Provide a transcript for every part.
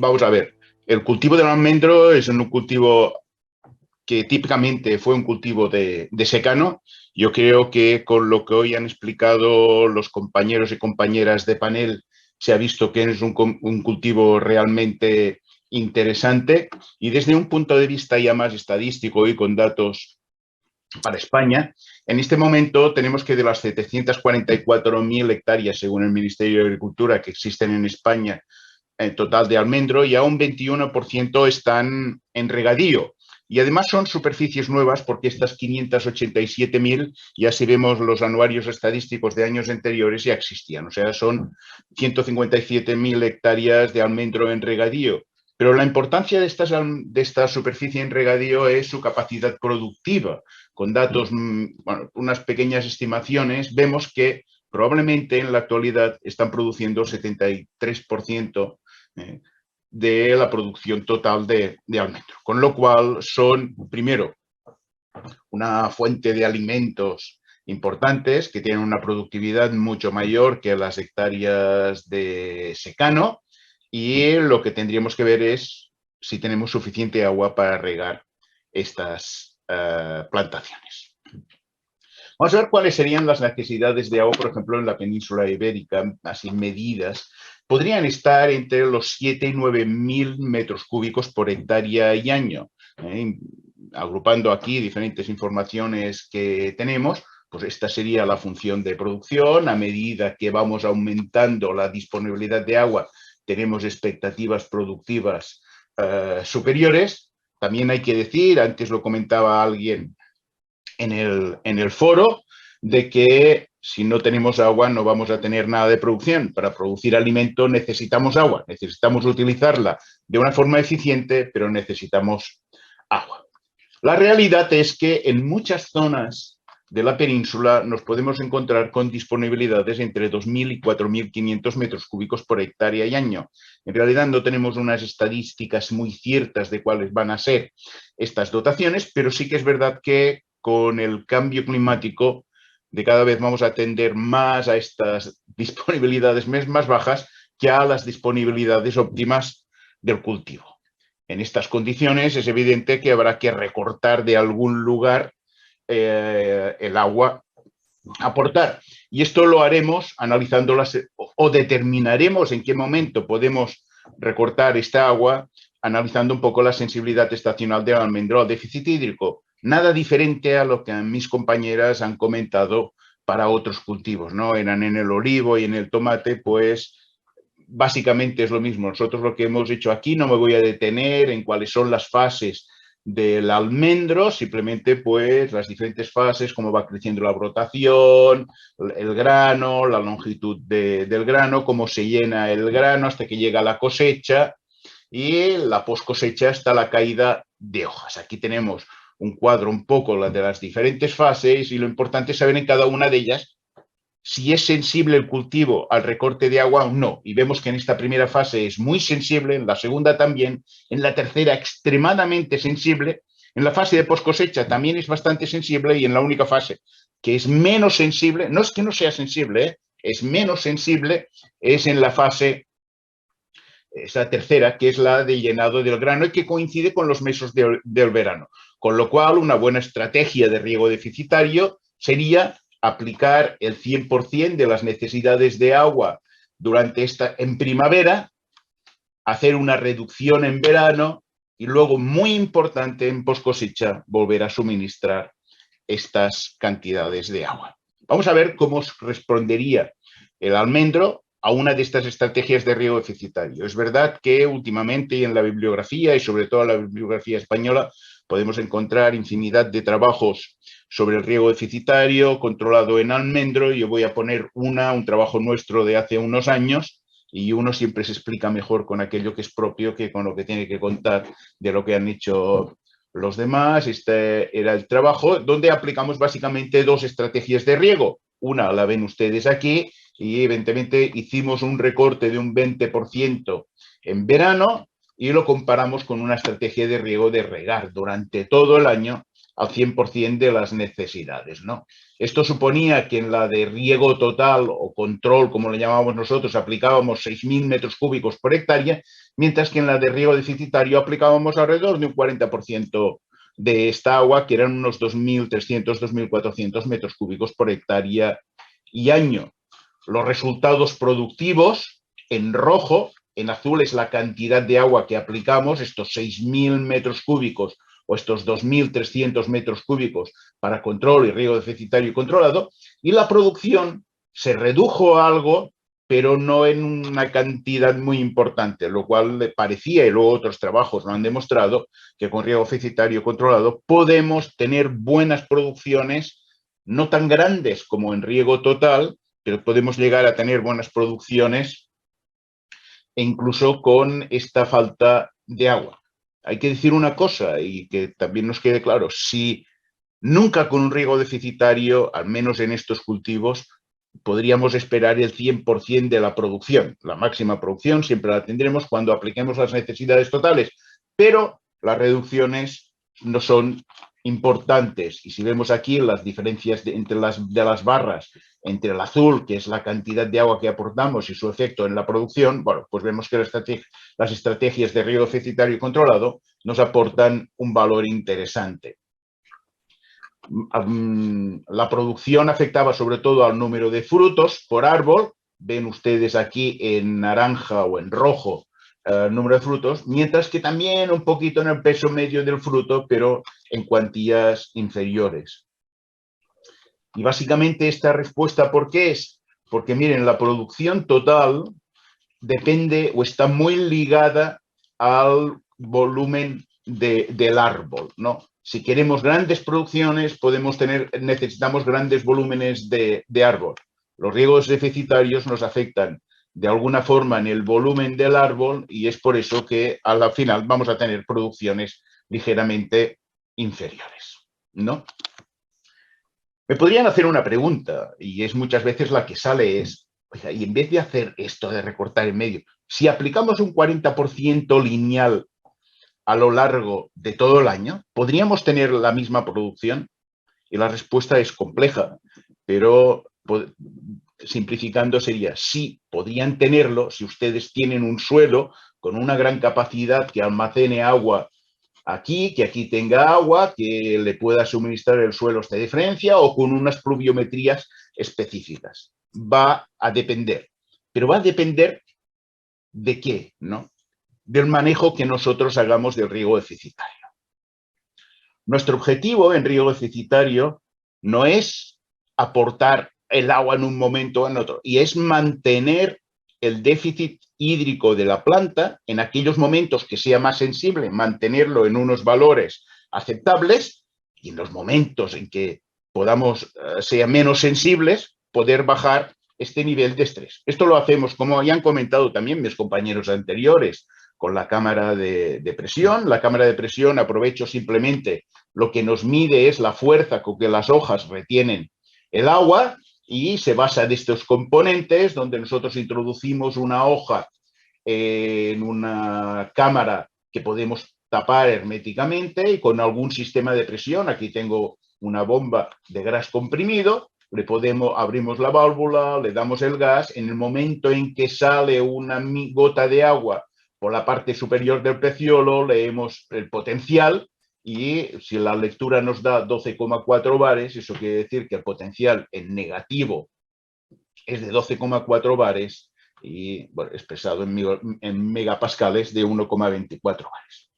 vamos a ver, el cultivo del almendro es un cultivo que típicamente fue un cultivo de secano. Yo creo que con lo que hoy han explicado los compañeros y compañeras de panel, se ha visto que es un cultivo realmente interesante y desde un punto de vista ya más estadístico y con datos para España, en este momento tenemos que de las 744.000 hectáreas, según el Ministerio de Agricultura, que existen en España, en total de almendro, ya un 21% están en regadío. Y además son superficies nuevas porque estas 587.000, ya si vemos los anuarios estadísticos de años anteriores, ya existían. O sea, son 157.000 hectáreas de almendro en regadío. Pero la importancia de esta superficie en regadío es su capacidad productiva. Con datos, bueno, unas pequeñas estimaciones, vemos que probablemente en la actualidad están produciendo 73% de la producción total de almendro. Con lo cual son, primero, una fuente de alimentos importantes que tienen una productividad mucho mayor que las hectáreas de secano, y lo que tendríamos que ver es si tenemos suficiente agua para regar estas plantaciones. Vamos a ver cuáles serían las necesidades de agua, por ejemplo, en la península ibérica, así medidas. Podrían estar entre los 7 y 9.000 metros cúbicos por hectárea y año. Agrupando aquí diferentes informaciones que tenemos, pues esta sería la función de producción. A medida que vamos aumentando la disponibilidad de agua, tenemos expectativas productivas superiores. También hay que decir, antes lo comentaba alguien en el foro, de que si no tenemos agua no vamos a tener nada de producción. Para producir alimento necesitamos agua, necesitamos utilizarla de una forma eficiente, pero necesitamos agua. La realidad es que en muchas zonas de la península nos podemos encontrar con disponibilidades entre 2.000 y 4.500 metros cúbicos por hectárea y año. En realidad no tenemos unas estadísticas muy ciertas de cuáles van a ser estas dotaciones, pero sí que es verdad que con el cambio climático de cada vez vamos a tender más a estas disponibilidades más bajas que a las disponibilidades óptimas del cultivo. En estas condiciones es evidente que habrá que recortar de algún lugar el agua a aportar. Y esto lo haremos analizando o determinaremos en qué momento podemos recortar esta agua, analizando un poco la sensibilidad estacional del almendro al déficit hídrico. Nada diferente a lo que mis compañeras han comentado para otros cultivos, ¿no? Eran en el olivo y en el tomate, pues básicamente es lo mismo. Nosotros lo que hemos hecho aquí, no me voy a detener en cuáles son las fases del almendro, simplemente pues las diferentes fases, cómo va creciendo la brotación, el grano, la longitud del grano, cómo se llena el grano hasta que llega la cosecha, y la post cosecha hasta la caída de hojas. Aquí tenemos un cuadro un poco de las diferentes fases, y lo importante es saber en cada una de ellas si es sensible el cultivo al recorte de agua o no. Y vemos que en esta primera fase es muy sensible, en la segunda también, en la tercera extremadamente sensible, en la fase de post cosecha también es bastante sensible, y en la única fase que es menos sensible, no es que no sea sensible, es menos sensible, es en la fase, esa tercera, que es la de llenado del grano y que coincide con los meses del verano. Con lo cual, una buena estrategia de riego deficitario sería aplicar el 100% de las necesidades de agua en primavera, hacer una reducción en verano y luego, muy importante, en post cosecha, volver a suministrar estas cantidades de agua. Vamos a ver cómo respondería el almendro a una de estas estrategias de riego deficitario. Es verdad que últimamente en la bibliografía, y sobre todo en la bibliografía española, podemos encontrar infinidad de trabajos sobre el riego deficitario controlado en almendro. Yo voy a poner un trabajo nuestro de hace unos años, y uno siempre se explica mejor con aquello que es propio que con lo que tiene que contar de lo que han hecho los demás. Este era el trabajo donde aplicamos básicamente dos estrategias de riego. Una la ven ustedes aquí, y evidentemente hicimos un recorte de un 20% en verano y lo comparamos con una estrategia de riego de regar durante todo el año al 100% de las necesidades, ¿no? Esto suponía que en la de riego total o control, como le llamamos nosotros, aplicábamos 6.000 metros cúbicos por hectárea, mientras que en la de riego deficitario aplicábamos alrededor de un 40% de esta agua, que eran unos 2.300, 2.400 metros cúbicos por hectárea y año. Los resultados productivos, en rojo, en azul es la cantidad de agua que aplicamos, estos 6.000 metros cúbicos o estos 2.300 metros cúbicos para control y riego deficitario y controlado, y la producción se redujo algo, pero no en una cantidad muy importante, lo cual le parecía, y luego otros trabajos lo han demostrado, que con riego deficitario controlado podemos tener buenas producciones, no tan grandes como en riego total, pero podemos llegar a tener buenas producciones e incluso con esta falta de agua. Hay que decir una cosa y que también nos quede claro, si nunca con un riego deficitario, al menos en estos cultivos, podríamos esperar el 100% de la producción. La máxima producción siempre la tendremos cuando apliquemos las necesidades totales, pero las reducciones no son importantes. Y si vemos aquí las diferencias entre las barras, entre el azul, que es la cantidad de agua que aportamos y su efecto en la producción, bueno, pues vemos que las estrategias de riego deficitario y controlado nos aportan un valor interesante. La producción afectaba sobre todo al número de frutos por árbol. Ven ustedes aquí en naranja o en rojo el número de frutos, mientras que también un poquito en el peso medio del fruto, pero en cuantías inferiores. Y básicamente esta respuesta, ¿por qué es? Porque miren, la producción total depende o está muy ligada al volumen del árbol, ¿no? Si queremos grandes producciones, necesitamos grandes volúmenes de árbol. Los riegos deficitarios nos afectan de alguna forma en el volumen del árbol y es por eso que a la final vamos a tener producciones ligeramente inferiores, ¿no? Me podrían hacer una pregunta, y es muchas veces la que sale, es, oiga, y en vez de hacer esto de recortar en medio, si aplicamos un 40% lineal a lo largo de todo el año, ¿podríamos tener la misma producción? Y la respuesta es compleja, pero simplificando sería sí, podrían tenerlo si ustedes tienen un suelo con una gran capacidad que almacene agua aquí, que aquí tenga agua, que le pueda suministrar el suelo esta diferencia o con unas pluviometrías específicas. Va a depender. Pero va a depender de qué, ¿no? Del manejo que nosotros hagamos del riego deficitario. Nuestro objetivo en riego deficitario no es aportar el agua en un momento o en otro, y es mantener el déficit hídrico de la planta en aquellos momentos que sea más sensible, mantenerlo en unos valores aceptables, y en los momentos en que sean menos sensibles, poder bajar este nivel de estrés. Esto lo hacemos, como ya han comentado también mis compañeros anteriores, con la cámara de presión. La cámara de presión, aprovecho simplemente, lo que nos mide es la fuerza con que las hojas retienen el agua y se basa en estos componentes donde nosotros introducimos una hoja en una cámara que podemos tapar herméticamente y con algún sistema de presión. Aquí tengo una bomba de gas comprimido, abrimos la válvula, le damos el gas. En el momento en que sale una gota de agua por la parte superior del peciolo, leemos el potencial y si la lectura nos da 12,4 bares, eso quiere decir que el potencial en negativo es de 12,4 bares y bueno, expresado en megapascales de 1,24 bares.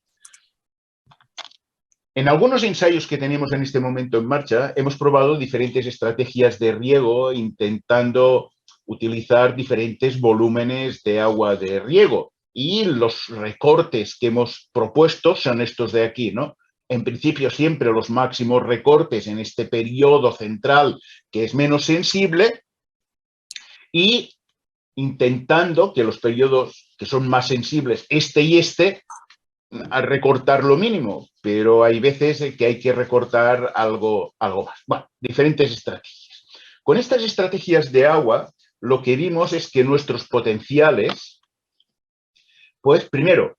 En algunos ensayos que tenemos en este momento en marcha, hemos probado diferentes estrategias de riego intentando utilizar diferentes volúmenes de agua de riego. Y los recortes que hemos propuesto son estos de aquí, ¿no? En principio siempre los máximos recortes en este periodo central que es menos sensible y intentando que los periodos que son más sensibles, este y este, a recortar lo mínimo, pero hay veces que hay que recortar algo más. Bueno, diferentes estrategias. Con estas estrategias de agua, lo que vimos es que nuestros potenciales, pues primero,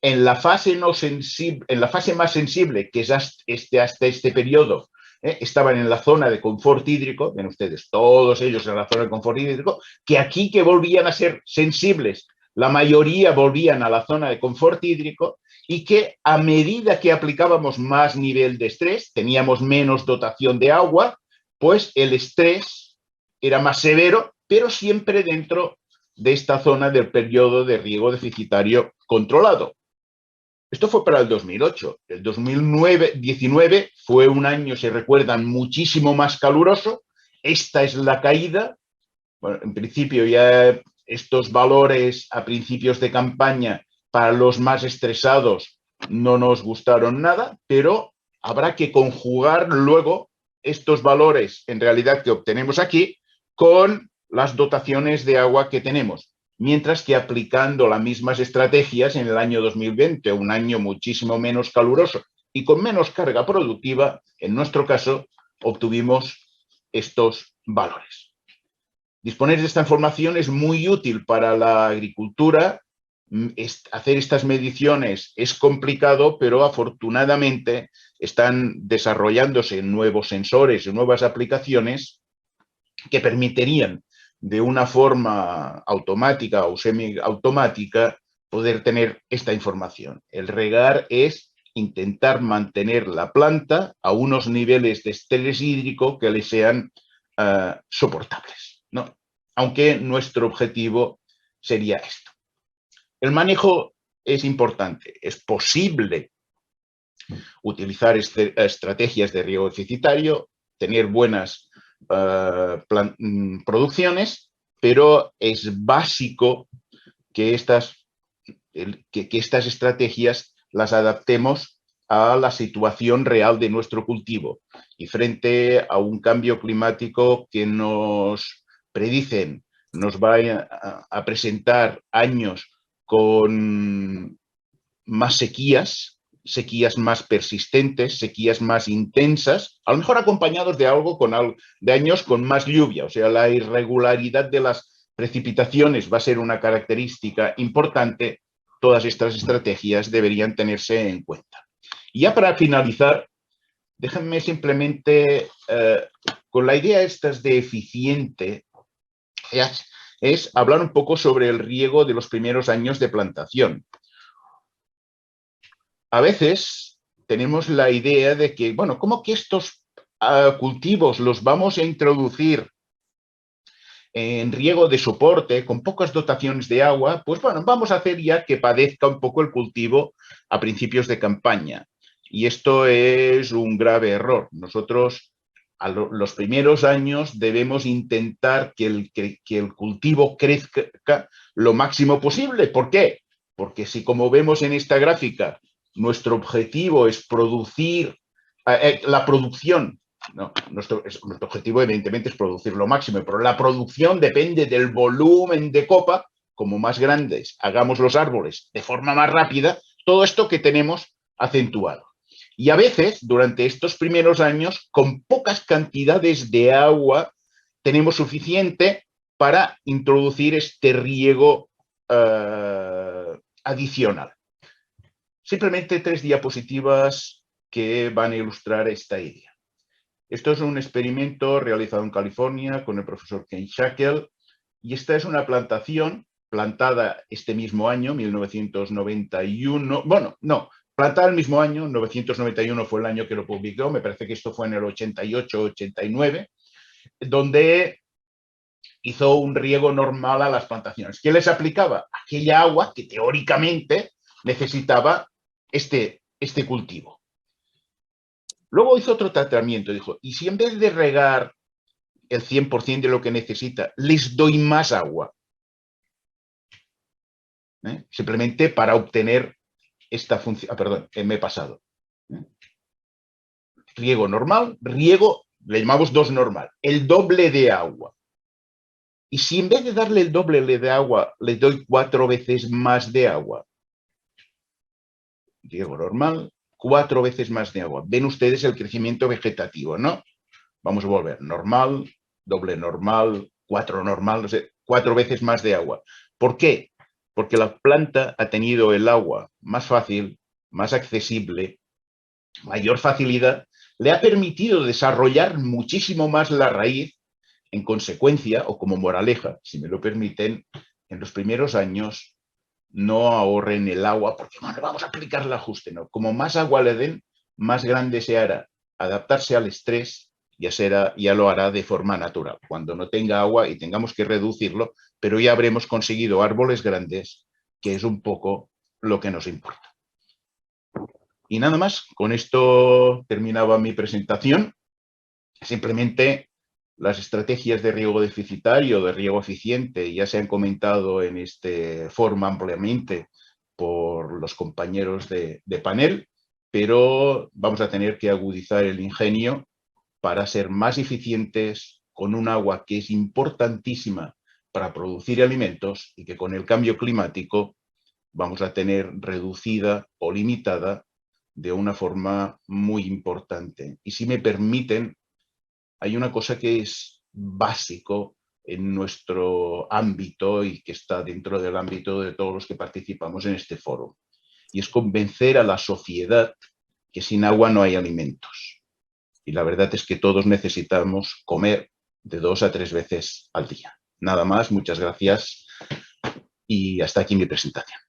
en la fase, no sensible, en la fase más sensible, que es hasta este periodo, estaban en la zona de confort hídrico, ven ustedes, todos ellos en la zona de confort hídrico, que aquí que volvían a ser sensibles, la mayoría volvían a la zona de confort hídrico, y que a medida que aplicábamos más nivel de estrés, teníamos menos dotación de agua, pues el estrés era más severo, pero siempre dentro de esta zona del periodo de riego deficitario controlado. Esto fue para el 2008. El 2019 fue un año, se recuerdan, muchísimo más caluroso. Esta es la caída. Bueno, en principio ya estos valores a principios de campaña para los más estresados no nos gustaron nada, pero habrá que conjugar luego estos valores en realidad que obtenemos aquí con las dotaciones de agua que tenemos. Mientras que aplicando las mismas estrategias en el año 2020, un año muchísimo menos caluroso y con menos carga productiva, en nuestro caso, obtuvimos estos valores. Disponer de esta información es muy útil para la agricultura. Hacer estas mediciones es complicado, pero afortunadamente están desarrollándose nuevos sensores y nuevas aplicaciones que permitirían de una forma automática o semiautomática poder tener esta información. El regar es intentar mantener la planta a unos niveles de estrés hídrico que le sean soportables, ¿no? Aunque nuestro objetivo sería esto. El manejo es importante. Es posible utilizar estrategias de riego deficitario, tener buenas producciones, pero es básico que estas estrategias las adaptemos a la situación real de nuestro cultivo. Y frente a un cambio climático que nos predicen, nos va a presentar años con más sequías más persistentes, sequías más intensas, a lo mejor acompañados de de años con más lluvia. O sea, la irregularidad de las precipitaciones va a ser una característica importante. Todas estas estrategias deberían tenerse en cuenta. Y ya para finalizar, déjenme simplemente, con la idea estas de eficiente, es hablar un poco sobre el riego de los primeros años de plantación. A veces tenemos la idea de que, bueno, ¿cómo que estos cultivos los vamos a introducir en riego de soporte con pocas dotaciones de agua? Pues bueno, vamos a hacer ya que padezca un poco el cultivo a principios de campaña. Y esto es un grave error. Nosotros, a los primeros años, debemos intentar que el cultivo crezca lo máximo posible. ¿Por qué? Porque si, como vemos en esta gráfica, nuestro objetivo es producir la producción. No, nuestro objetivo, evidentemente, es producir lo máximo, pero la producción depende del volumen de copa. Como más grandes hagamos los árboles de forma más rápida, todo esto que tenemos acentuado. Y a veces, durante estos primeros años, con pocas cantidades de agua, tenemos suficiente para introducir este riego adicional. Simplemente 3 diapositivas que van a ilustrar esta idea. Esto es un experimento realizado en California con el profesor Ken Shackle, y esta es una plantación plantada este mismo año, 1991. Bueno, no, plantada el mismo año, 1991 fue el año que lo publicó, me parece que esto fue en el 88-89, donde hizo un riego normal a las plantaciones. ¿Qué les aplicaba? Aquella agua que teóricamente necesitaba este cultivo. Luego hizo otro tratamiento, dijo, ¿y si en vez de regar el 100% de lo que necesita, les doy más agua? Simplemente para obtener esta función. Perdón, me he pasado. Riego normal, riego, le llamamos 2 normal, el doble de agua. Y si en vez de darle el doble de agua, le doy 4 veces más de agua. Riego normal, 4 veces más de agua. Ven ustedes el crecimiento vegetativo, ¿no? Vamos a volver. Normal, doble normal, 4 normal, no sé, 4 veces más de agua. ¿Por qué? porque la planta ha tenido el agua más fácil, más accesible, mayor facilidad, le ha permitido desarrollar muchísimo más la raíz. En consecuencia, o como moraleja, si me lo permiten, en los primeros años no ahorren el agua porque bueno, vamos a aplicar el ajuste, no. Como más agua le den, más grande se hará. Adaptarse al estrés ya lo hará de forma natural. Cuando no tenga agua y tengamos que reducirlo, pero ya habremos conseguido árboles grandes, que es un poco lo que nos importa. Y nada más, con esto terminaba mi presentación. Simplemente las estrategias de riego deficitario, de riego eficiente, ya se han comentado en este foro ampliamente por los compañeros de panel, pero vamos a tener que agudizar el ingenio para ser más eficientes con un agua que es importantísima para producir alimentos y que con el cambio climático vamos a tener reducida o limitada de una forma muy importante. Y si me permiten, hay una cosa que es básico en nuestro ámbito y que está dentro del ámbito de todos los que participamos en este foro, y es convencer a la sociedad que sin agua no hay alimentos. Y la verdad es que todos necesitamos comer de 2 a 3 veces al día. Nada más, muchas gracias y hasta aquí mi presentación.